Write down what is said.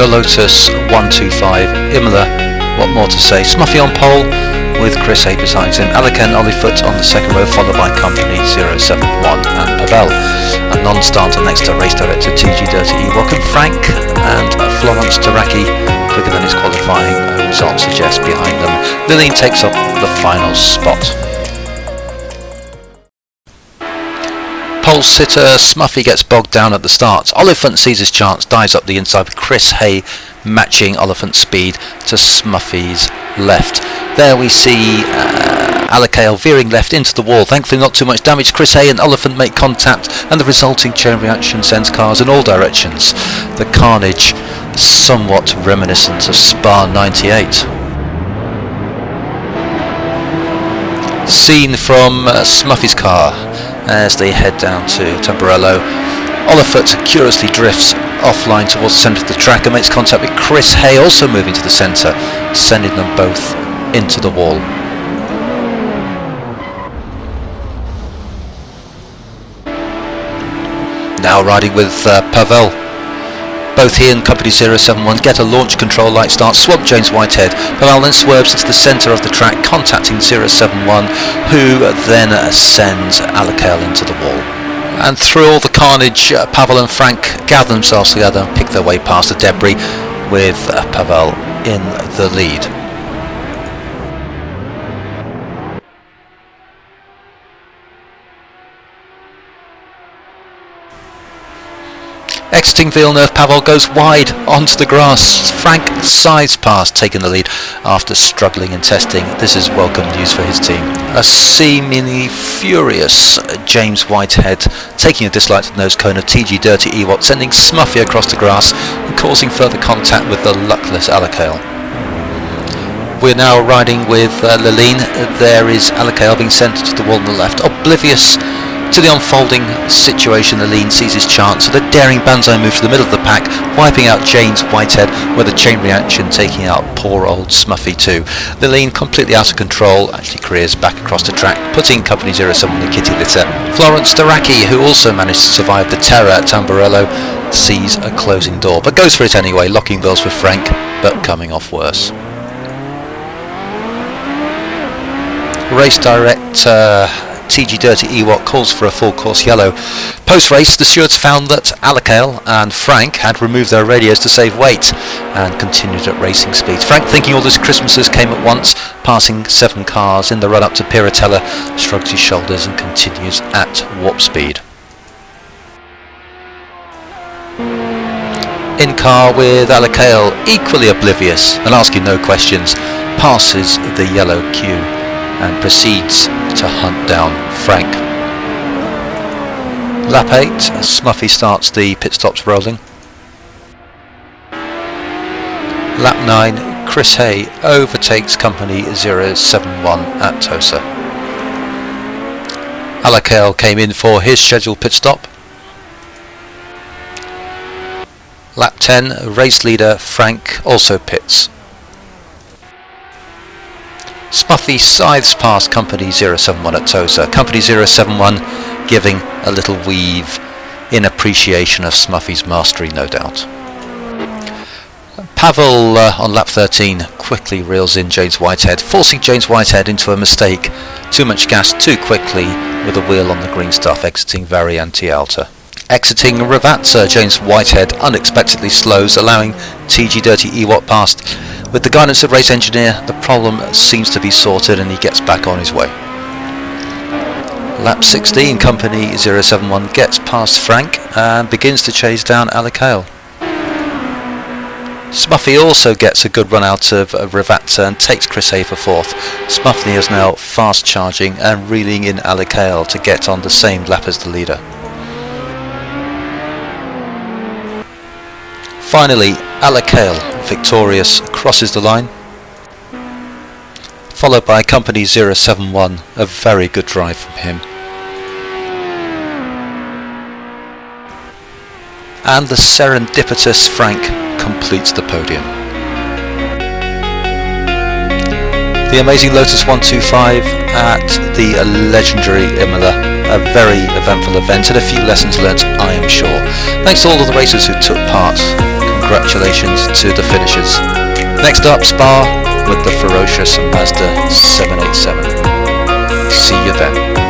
the Lotus 125 Imola. What more to say? Smuffy on pole with Chris Haye behind him. Alaken Olifoot on the second row, followed by company 071 and Pavel. A non-starter next to race director TG Dirty Ewok and Frank, and Florence Taraki quicker than his qualifying results suggest behind them. Lillian takes up the final spot. Pole sitter Smuffy gets bogged down at the start. Oliphant sees his chance, dives up the inside with Chris Haye matching Oliphant's speed to Smuffy's left. There we see Alakale veering left into the wall. Thankfully not too much damage. Chris Haye and Oliphant make contact and the resulting chain reaction sends cars in all directions. The carnage somewhat reminiscent of Spa 98. Scene from Smuffy's car as they head down to Tamburello. Olifoot curiously drifts offline towards the centre of the track and makes contact with Chris Haye, also moving to the centre, sending them both into the wall. Now riding with Pavel. Both he and company 071 get a launch control light start, swap James Whitehead. Pavel then swerves into the centre of the track, contacting 071, who then sends Alakale into the wall. And through all the carnage, Pavel and Frank gather themselves together and pick their way past the debris, with Pavel in the lead. Exiting Villeneuve, Pavel goes wide onto the grass. Frank sides past, taking the lead after struggling in testing. This is welcome news for his team. A seemingly furious James Whitehead taking a dislike to the nose cone of TG Dirty Ewok, sending Smuffy across the grass and causing further contact with the luckless Alakale. We're now riding with Liline. There is Alakale being sent to the wall on the left. Oblivious to the unfolding situation, Liline sees his chance, so the daring Banzai move to the middle of the pack, wiping out James Whitehead with a chain reaction, taking out poor old Smuffy too. Liline, completely out of control, actually careers back across the track, putting company 07 in the kitty litter. Florence Daraki, who also managed to survive the terror at Tamburello, sees a closing door, but goes for it anyway, locking bills with Frank, but coming off worse. Race director TG Dirty Ewok calls for a full course yellow. Post-race, the stewards found that Alakale and Frank had removed their radios to save weight and continued at racing speeds. Frank, thinking all those Christmases came at once, passing 7 cars in the run-up to Piratella, shrugs his shoulders and continues at warp speed. In car with Alakale, equally oblivious and asking no questions, passes the yellow queue and proceeds to hunt down Frank. Lap 8, Smuffy starts the pit stops rolling. Lap 9, Chris Haye overtakes company 071 at Tosa. Alakale came in for his scheduled pit stop. Lap 10, race leader Frank also pits. Smuffy scythes past company 071 at Tosa. Company 071 giving a little weave in appreciation of Smuffy's mastery, no doubt. Pavel on lap 13 quickly reels in James Whitehead, forcing James Whitehead into a mistake. Too much gas too quickly with a wheel on the green stuff, exiting Variante Alta. Exiting Ravazza, James Whitehead unexpectedly slows, allowing TG Dirty Ewok past. With the guidance of race engineer, the problem seems to be sorted and he gets back on his way. Lap 16, company 071 gets past Frank and begins to chase down Alakale. Smuffy also gets a good run out of Ravazza and takes Chris Haye for 4th. Smuffy is now fast charging and reeling in Alakale to get on the same lap as the leader. Finally, Alakale, victorious, crosses the line, followed by company 071, a very good drive from him. And the serendipitous Frank completes the podium. The amazing Lotus 125 at the legendary Imola, a very eventful event and a few lessons learnt, I am sure. Thanks to all of the racers who took part. congratulations to the finishers. Next up, Spa with the ferocious Mazda 787. See you then.